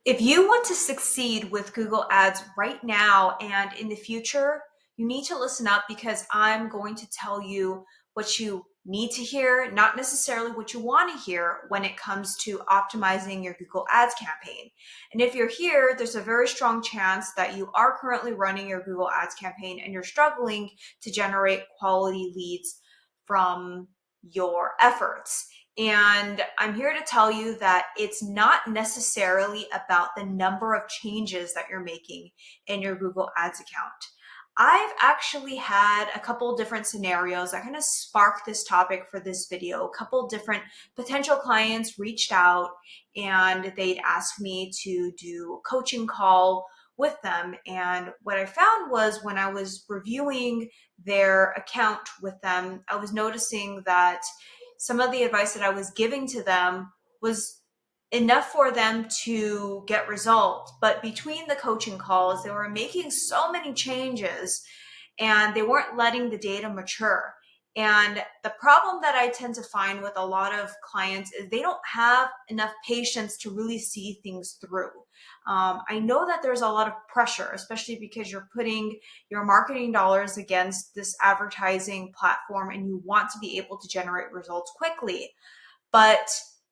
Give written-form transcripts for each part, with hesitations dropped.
If you want to succeed with Google Ads right now and in the future, you need to listen up because I'm going to tell you what you need to hear, not necessarily what you want to hear when it comes to optimizing your Google Ads campaign. And if you're here, there's a very strong chance that you are currently running your Google Ads campaign and you're struggling to generate quality leads from your efforts. And I'm here to tell you that it's not necessarily about the number of changes that you're making in your Google Ads account. I've actually had a couple different scenarios that kind of sparked this topic for this video. A couple different potential clients reached out and they'd ask me to do a coaching call with them. And what I found was when I was reviewing their account with them, I was noticing that some of the advice that I was giving to them was enough for them to get results. But between the coaching calls, they were making so many changes and they weren't letting the data mature. And the problem that I tend to find with a lot of clients is they don't have enough patience to really see things through. I know that there's a lot of pressure, especially because you're putting your marketing dollars against this advertising platform and you want to be able to generate results quickly, but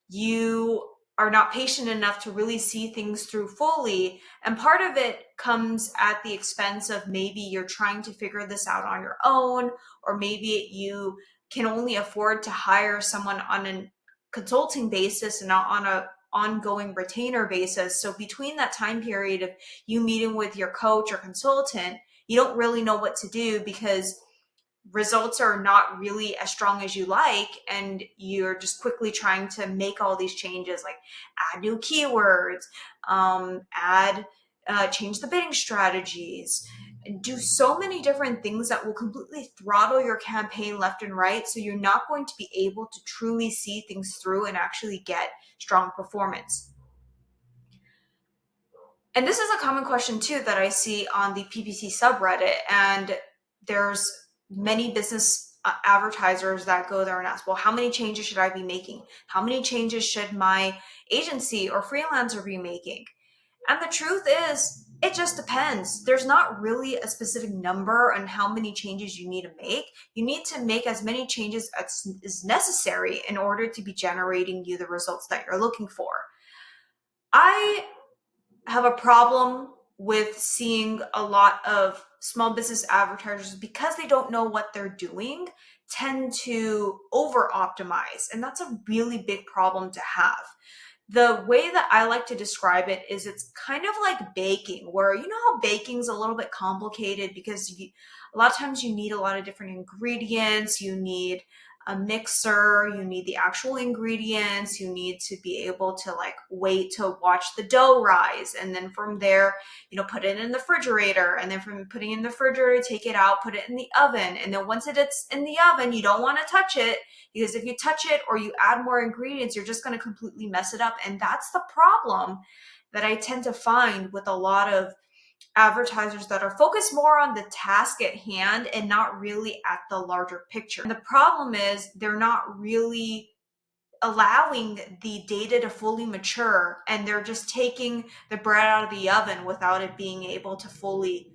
you are not patient enough to really see things through fully. And part of it comes at the expense of maybe you're trying to figure this out on your own, or maybe you can only afford to hire someone on a consulting basis and not on a ongoing retainer basis. So between that time period of you meeting with your coach or consultant, you don't really know what to do because results are not really as strong as you like, and you're just quickly trying to make all these changes like add new keywords, add change the bidding strategies, and do so many different things that will completely throttle your campaign left and right, so you're not going to be able to truly see things through and actually get strong performance. And this is a common question too that I see on the PPC subreddit, and there's many business advertisers that go there and ask, well, how many changes should I be making? How many changes should my agency or freelancer be making? And the truth is, it just depends. There's not really a specific number on how many changes you need to make. You need to make as many changes as is necessary in order to be generating you the results that you're looking for. I have a problem with seeing a lot of small business advertisers, because they don't know what they're doing, tend to over optimize. And that's a really big problem to have. The way that I like to describe it is it's kind of like baking, where you know how baking's a little bit complicated because a lot of times you need a lot of different ingredients, you need a mixer, you need the actual ingredients, you need to be able to like wait to watch the dough rise, and then from there, put it in the refrigerator, and then from putting it in the refrigerator, take it out, put it in the oven, and then once it's in the oven, you don't want to touch it, because if you touch it or you add more ingredients, you're just going to completely mess it up. And that's the problem that I tend to find with a lot of advertisers that are focused more on the task at hand and not really at the larger picture. And the problem is they're not really allowing the data to fully mature, and they're just taking the bread out of the oven without it being able to fully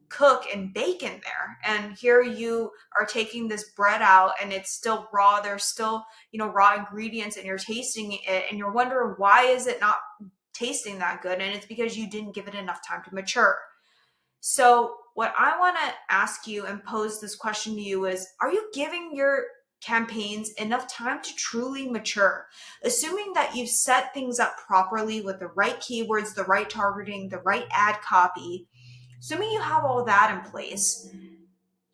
cook and bake in there. And here you are taking this bread out and it's still raw. There's still, raw ingredients, and you're tasting it and you're wondering, why is it not tasting that good? And it's because you didn't give it enough time to mature. So what I want to ask you and pose this question to you is, are you giving your campaigns enough time to truly mature? Assuming that you've set things up properly with the right keywords, the right targeting, the right ad copy, assuming you have all that in place,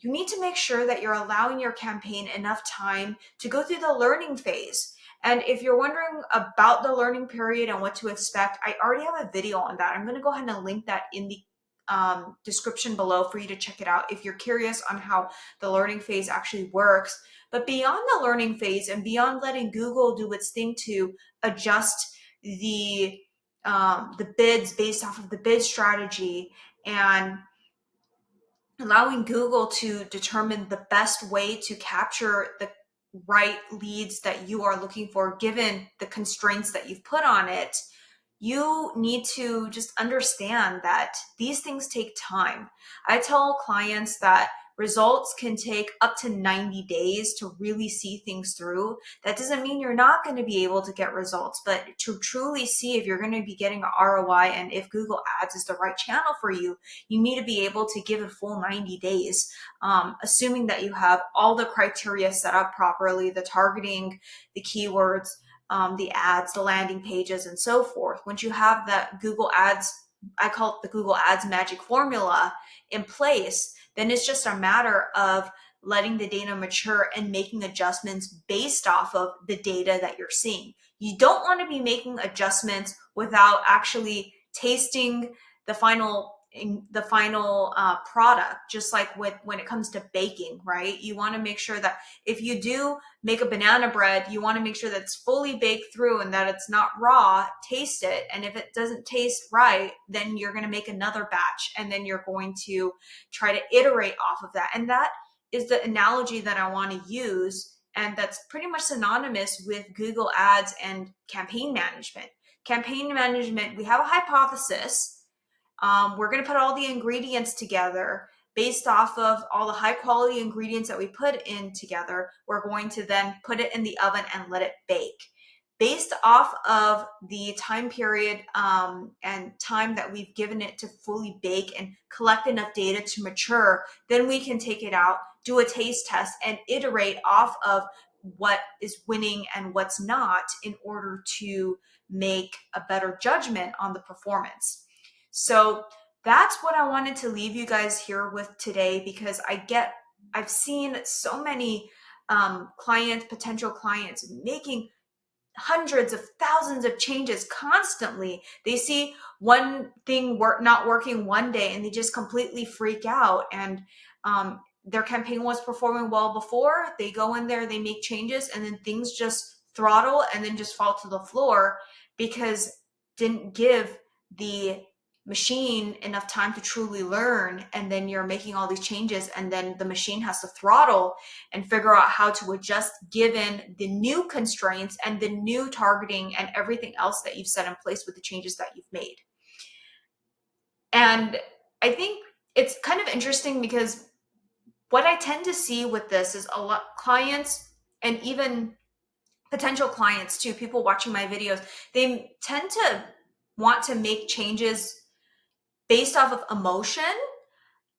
you need to make sure that you're allowing your campaign enough time to go through the learning phase. And if you're wondering about the learning period and what to expect, I already have a video on that. I'm going to go ahead and link that in the description below for you to check it out if you're curious on how the learning phase actually works. But beyond the learning phase and beyond letting Google do its thing to adjust the bids based off of the bid strategy, and allowing Google to determine the best way to capture the right leads that you are looking for, given the constraints that you've put on it, you need to just understand that these things take time. I tell clients that results can take up to 90 days to really see things through. That doesn't mean you're not going to be able to get results, but to truly see if you're going to be getting an ROI and if Google Ads is the right channel for you, you need to be able to give a full 90 days, assuming that you have all the criteria set up properly, the targeting, the keywords, the ads, the landing pages, and so forth. Once you have that Google Ads, I call it the Google Ads magic formula in place, then it's just a matter of letting the data mature and making adjustments based off of the data that you're seeing. You don't want to be making adjustments without actually tasting the final product. Just like when it comes to baking, right? You want to make sure that if you do make a banana bread, you want to make sure that it's fully baked through and that it's not raw. Taste it, and if it doesn't taste right, then you're going to make another batch, and then you're going to try to iterate off of that. And that is the analogy that I want to use, and that's pretty much synonymous with Google Ads and campaign management. Campaign management, we have a hypothesis. We're going to put all the ingredients together. Based off of all the high quality ingredients that we put in together, we're going to then put it in the oven and let it bake. Based off of the time period and time that we've given it to fully bake and collect enough data to mature, then we can take it out, do a taste test, and iterate off of what is winning and what's not in order to make a better judgment on the performance. So that's what I wanted to leave you guys here with today, because I've seen so many potential clients making hundreds of thousands of changes constantly. They see one thing not working one day and they just completely freak out. And their campaign was performing well before. They go in there, they make changes, and then things just throttle and then just fall to the floor because didn't give the machine enough time to truly learn. And then you're making all these changes, and then the machine has to throttle and figure out how to adjust given the new constraints and the new targeting and everything else that you've set in place with the changes that you've made. And I think it's kind of interesting because what I tend to see with this is a lot clients and even potential clients too, people watching my videos, they tend to want to make changes based off of emotion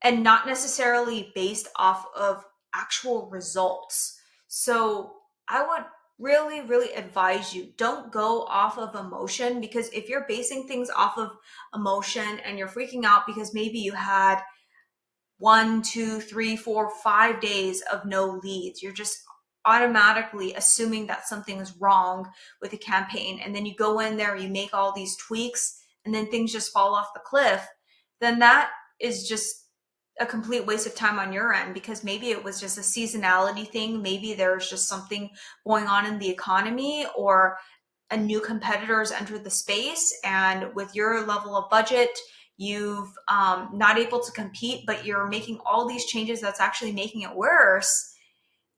and not necessarily based off of actual results. So I would really, really advise you, don't go off of emotion, because if you're basing things off of emotion and you're freaking out because maybe you had 1, 2, 3, 4, 5 days of no leads, you're just automatically assuming that something is wrong with the campaign. And then you go in there, you make all these tweaks, and then things just fall off the cliff. Then that is just a complete waste of time on your end, because maybe it was just a seasonality thing. Maybe there's just something going on in the economy, or a new competitor's entered the space, and with your level of budget, you've not able to compete, but you're making all these changes that's actually making it worse,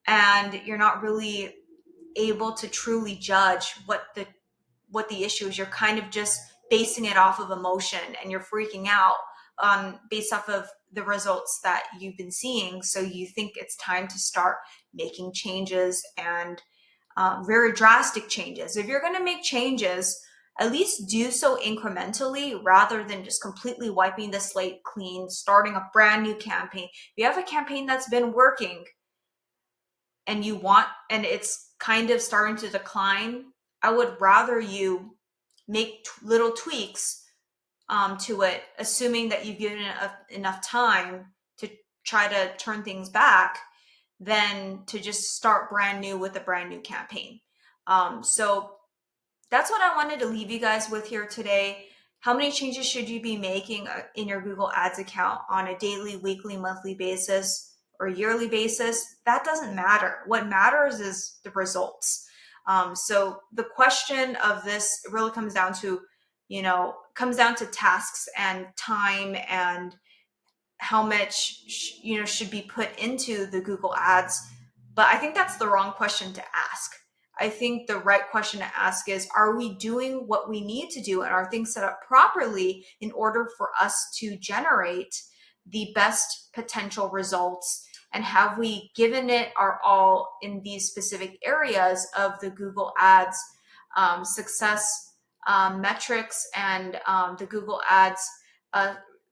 and you're not really able to truly judge what the issue is. You're kind of just basing it off of emotion, and you're freaking out based off of the results that you've been seeing. So you think it's time to start making changes, and very drastic changes. If you're going to make changes, at least do so incrementally rather than just completely wiping the slate clean, starting a brand new campaign. If you have a campaign that's been working and it's kind of starting to decline, I would rather you make little tweaks to it, assuming that you've given it enough time to try to turn things back, than to just start brand new with a brand new campaign. So that's what I wanted to leave you guys with here today. How many changes should you be making in your Google Ads account on a daily, weekly, monthly basis, or yearly basis? That doesn't matter. What matters is the results. So the question of this really comes down to, tasks and time, and how much should be put into the Google Ads. But I think that's the wrong question to ask. I think the right question to ask is, are we doing what we need to do, and are things set up properly in order for us to generate the best potential results? And have we given it our all in these specific areas of the Google Ads success metrics and the Google Ads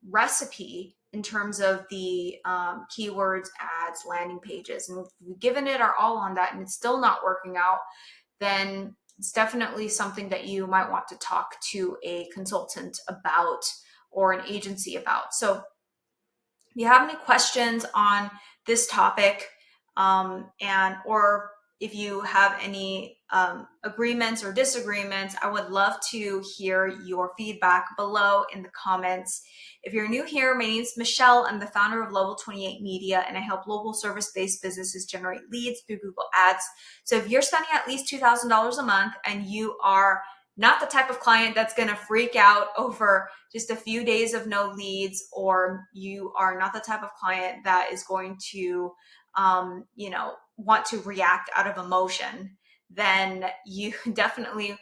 recipe in terms of the keywords, ads, landing pages? And if we've given it our all on that and it's still not working out, then it's definitely something that you might want to talk to a consultant about or an agency about. So if you have any questions on this topic, or if you have any agreements or disagreements, I would love to hear your feedback below in the comments. If you're new here, my name is Michelle. I'm the founder of Level 28 Media, and I help local service-based businesses generate leads through Google Ads. So if you're spending at least $2,000 a month and you are not the type of client that's going to freak out over just a few days of no leads, or you are not the type of client that is going to, want to react out of emotion, then you definitely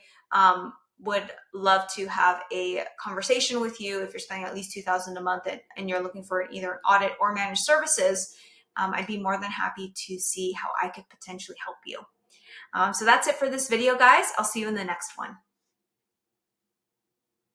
would love to have a conversation with you. If you're spending at least $2,000 a month and you're looking for either an audit or managed services, I'd be more than happy to see how I could potentially help you. So that's it for this video, guys. I'll see you in the next one.